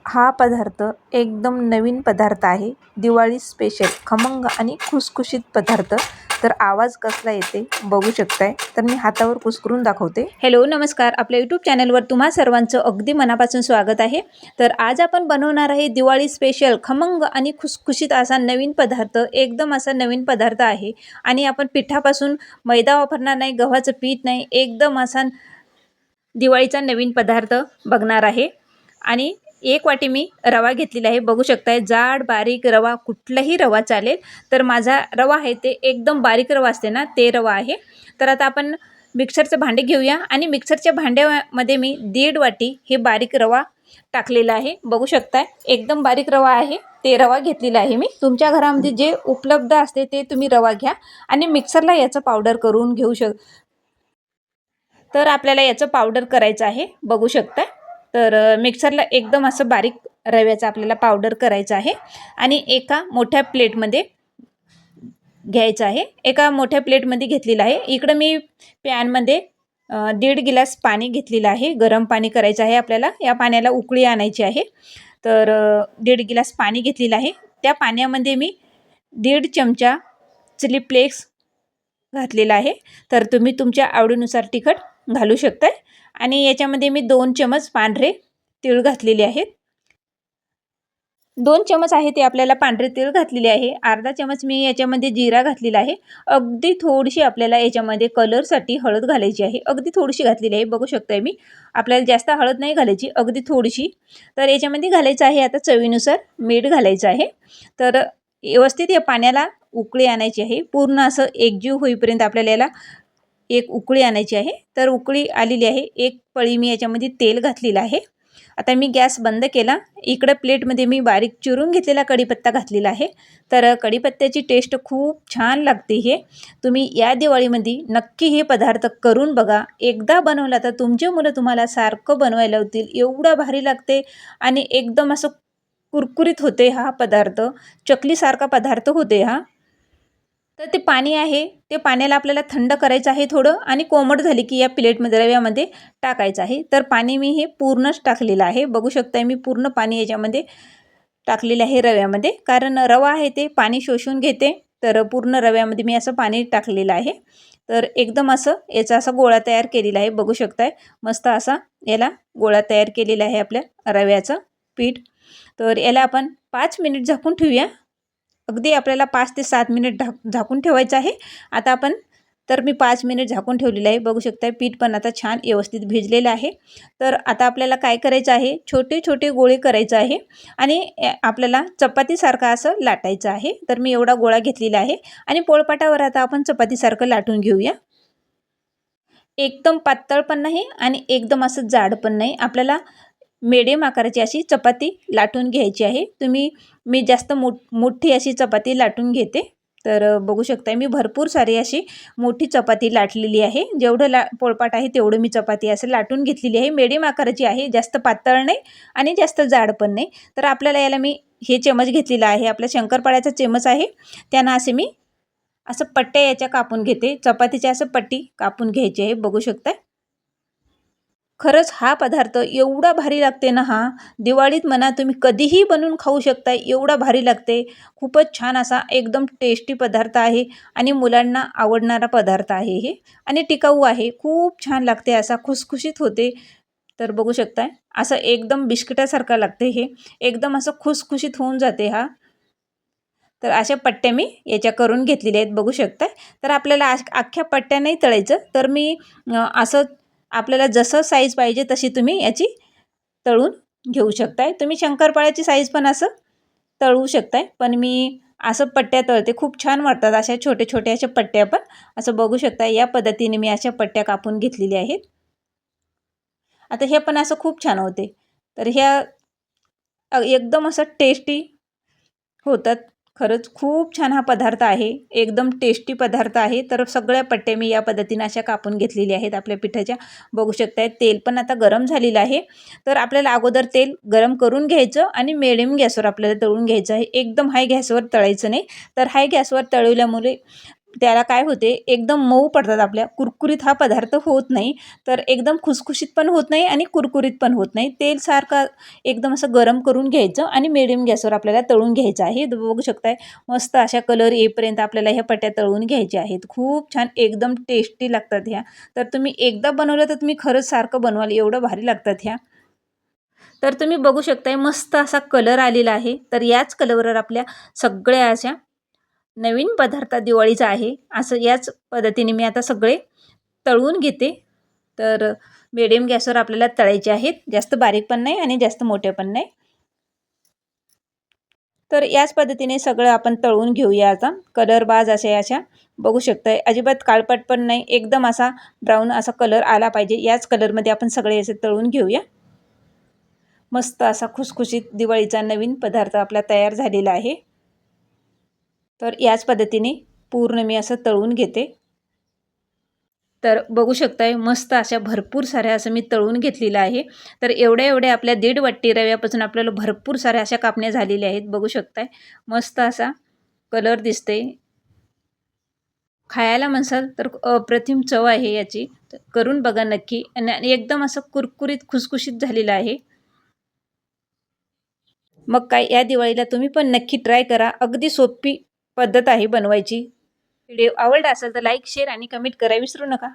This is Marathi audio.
हा पदार्थ एकदम नवीन पदार्थ आहे. दिवाळी स्पेशल खमंग आणि खुसखुशीत पदार्थ. तर आवाज कसला येते बघू शकताय. तर मी हातावर कुस्करून दाखवते. हॅलो नमस्कार, आपल्या यूट्यूब चॅनलवर तुम्हा सर्वांचं अगदी मनापासून स्वागत आहे. तर आज आपण बनवणार आहे दिवाळी स्पेशल खमंग आणि खुसखुशीत असा नवीन पदार्थ. एकदम असा नवीन पदार्थ आहे आणि आपण पिठापासून मैदा वापरणार नाही, गव्हाचं पीठ नाही, एकदम असा दिवाळीचा नवीन पदार्थ बघणार आहे. आणि 1 वाटी मी रवा घेतलेला आहे. बघू शकताय जाड बारीक रवा, कुठलाही रवा चालेल. तर माझा रवा आहे ते एकदम बारीक रवा असते ना, ते रवा आहे. तर आता आपण मिक्सरचं भांडे घेऊया आणि मिक्सरच्या भांड्यामध्ये मी 1.5 वाटी हे बारीक रवा टाकलेला आहे. बघू शकताय एकदम बारीक रवा आहे, ते रवा घेतलेला आहे मी. तुमच्या घरामध्ये जे उपलब्ध असते ते तुम्ही रवा घ्या आणि मिक्सरला याचं पावडर करून घेऊ तर आपल्याला याचं पावडर करायचं आहे. बघू शकताय. तर मिक्सरला एकदम असं बारीक रव्याचं आपल्याला पावडर करायचं आहे आणि एका मोठ्या प्लेटमध्ये घ्यायचं आहे. एका मोठ्या प्लेटमध्ये घेतलेलं आहे. इकडं मी पॅनमध्ये 1.5 गिलास पाणी घेतलेलं आहे. गरम पाणी करायचं आहे आपल्याला. या पाण्याला उकळी आणायची आहे. तर 1.5 गिलास पाणी घेतलेलं आहे. त्या पाण्यामध्ये मी 1.5 चमचा चिली फ्लेक्स घातलेला आहे. तर तुम्ही तुमच्या आवडीनुसार तिखट घालू शकताय. आणि याच्यामध्ये मी 2 चमच पांढरे तीळ घातलेले आहेत. 2 चमच आहे ते आपल्याला पांढरे तीळ घातलेले आहे. अर्धा चमच मी याच्यामध्ये जिरा घातलेला आहे. अगदी थोडीशी आपल्याला याच्यामध्ये कलरसाठी हळद घालायची आहे. अगदी थोडीशी घातलेली आहे. बघू शकताय मी. आपल्याला जास्त हळद नाही घालायची, अगदी थोडीशी. तर याच्यामध्ये घालायचं आहे आता चवीनुसार मीठ घालायचं आहे. तर व्यवस्थित या पाण्याला उकळी आणायची आहे. पूर्ण असं एकजीव होईपर्यंत आपल्याला याला एक उकळी आणायची आहे. तर उकळी आलेली आहे. 1 पळी मी याच्यामध्ये तेल घातलेलं आहे. आता मी गॅस बंद केला. इकडं प्लेटमध्ये मी बारीक चिरून घेतलेला कढीपत्ता घातलेला आहे. तर कढीपत्त्याची टेस्ट खूप छान लागते. हे तुम्ही या दिवाळीमध्ये नक्की हे पदार्थ करून बघा. एकदा बनवला तर तुमचे मुलं तुम्हाला सारखं बनवायला होतील. एवढा भारी लागते आणि एकदम असं कुरकुरीत होते हा पदार्थ. चकलीसारखा पदार्थ होते हा. तर ते पाणी आहे, ते पाण्याला आपल्याला थंड करायचं आहे थोडं आणि कोमट झाली की या प्लेटमध्ये रव्यामध्ये टाकायचं आहे. तर पाणी मी हे पूर्णच टाकलेलं आहे. बघू शकताय मी पूर्ण पाणी याच्यामध्ये टाकलेलं आहे रव्यामध्ये. कारण रवा आहे ते पाणी शोषून घेते. तर पूर्ण रव्यामध्ये मी असं पाणी टाकलेलं आहे. तर एकदम असं याचा असा गोळा तयार केलेला आहे. बघू शकताय मस्त असा याला गोळा तयार केलेला आहे आपल्या रव्याचं पीठ. तर याला आपण 5 मिनिट झाकून ठेवूया. अगदी आपल्याला 5 ते 7 मिनिट झाकून ठेवायचं आहे. आता आपण तर मी 5 मिनिट झाकून ठेवलेलं आहे. बघू शकताय पीठ पण आता छान व्यवस्थित भिजलेलं आहे. तर आता आपल्याला काय करायचं आहे, छोटे छोटे गोळे करायचं आहे आणि आपल्याला चपातीसारखं असं लाटायचं आहे. तर मी एवढा गोळा घेतलेला आहे आणि पोळपाटावर आता आपण चपातीसारखं लाटून घेऊया. एकदम पातळ पण नाही आणि एकदम असं जाड पण नाही. आपल्याला मीडियम आकाराची अशी चपाती लाटून घ्यायची आहे. मी जास्त मोठी अशी चपाती लाटून घेते. तर बघू शकताय मी भरपूर सारी अशी मोठी चपाती लाटलेली आहे. जेवढं पोळपाट आहे तेवढं मी चपाती असं लाटून घेतलेली आहे. मीडियम आकाराची आहे, जास्त पातळ नाही आणि जास्त जाड पण नाही. तर आपल्याला याला मी हे चमच घेतलेला आहे, आपल्या शंकरपाळ्याचा चमच आहे. त्यानं असे मी असं पट्ट्या याच्या कापून घेते. चपातीच्या असं पट्टी कापून घ्यायची आहे. बघू शकताय. खरंच हा पदार्थ एवढा भारी लागते ना, हा दिवाळीत म्हणा तुम्ही कधीही बनवून खाऊ शकता. एवढा भारी लागते. खूपच छान असा एकदम टेस्टी पदार्थ आहे आणि मुलांना आवडणारा पदार्थ आहे हे आणि टिकाऊ आहे. खूप छान लागते, असा खुसखुशीत होते. तर बघू शकताय असं एकदम बिस्किटासारखं लागते हे. एकदम असं खुसखुशीत होऊन जाते हा. तर अशा पट्ट्या मी याच्या करून घेतलेल्या आहेत. बघू शकताय. तर आपल्याला अख्ख्या पट्ट्या नाही तळायचं. तर मी असं आपल्याला जसं साईज पाहिजे तशी तुम्ही याची तळून घेऊ शकताय. तुम्ही शंकरपाळ्याची साईज पण असं तळू शकताय. पण मी असं पट्ट्या तळते. खूप छान वाटतात अशा छोटे छोटे अशा पट्ट्या पण. असं बघू शकता या पद्धतीने मी अशा पट्ट्या कापून घेतलेल्या आहेत. आता हे पण असं खूप छान होते. तर ह्या एकदम असं टेस्टी होतात. खरंच खूप छान हा पदार्थ आहे. एकदम टेस्टी पदार्थ आहे. तर सगळ्या पट्ट्या मी या पद्धतीने अशा कापून घेतलेल्या आहेत आपल्या पिठाच्या. बघू शकताय तेल पण आता गरम झालेलं आहे. तर आपल्याला अगोदर तेल गरम करून घ्यायचं आणि मिडियम गॅसवर आपल्याला तळून घ्यायचं आहे. एकदम हाय गॅसवर तळायचं नाही. तर हाय गॅसवर तळवल्यामुळे त्याला काय होते, एकदम मऊ पडतात आपल्या, कुरकुरीत हा पदार्थ होत नाही. तर एकदम खुसखुशीत पण होत नाही आणि कुरकुरीत पण होत नाही. तेल सारखं एकदम असं गरम करून घ्यायचं आणि मिडियम गॅसवर आपल्याला तळून घ्यायचं आहे. बघू शकताय मस्त अशा कलर येईपर्यंत आपल्याला ह्या पट्ट्या तळून घ्यायच्या आहेत. खूप छान एकदम टेस्टी लागतात ह्या. तर तुम्ही एकदा बनवलं तर तुम्ही खरंच सारखं बनवाल, एवढं भारी लागतात ह्या. तर तुम्ही बघू शकताय मस्त असा कलर आलेला आहे. तर याच कलरवर आपल्या सगळ्या अशा नवीन पदार्थ दिवाळीचा आहे. असं याच पद्धतीने मी आता सगळे तळून घेते. तर मीडियम गॅसवर आपल्याला तळायचे आहेत. जास्त बारीक पण नाही आणि जास्त मोठे पण नाही. तर याच पद्धतीने सगळं आपण तळून घेऊया आता. कलरबाज अशा बघू शकताय. अजिबात काळपट पण नाही. एकदम असा ब्राऊन असा कलर आला पाहिजे. याच कलरमध्ये आपण सगळे असे तळून घेऊया. मस्त असा खुसखुशीत दिवाळीचा नवीन पदार्थ आपला तयार झालेला आहे. तर याच पद्धतीने पूर्ण मी असं तळून घेते. तर बघू शकताय मस्त अशा भरपूर साऱ्या असं मी तळून घेतलेलं आहे. तर एवढ्या आपल्या 1.5 वाटी रव्यापासून आपल्याला भरपूर साऱ्या अशा कापण्या झालेल्या आहेत. बघू शकताय मस्त असा कलर दिसते. खायला म्हणसाल तर अप्रतिम चव आहे याची. तर करून बघा नक्की आणि एकदम असं कुरकुरीत खुसखुशीत झालेलं आहे. मग काय या दिवाळीला तुम्ही पण नक्की ट्राय करा. अगदी सोपी पद्धत आहे बनवायची. व्हिडिओ आवडला असेल तर लाईक, शेअर आणि कमेंट करायला विसरू नका.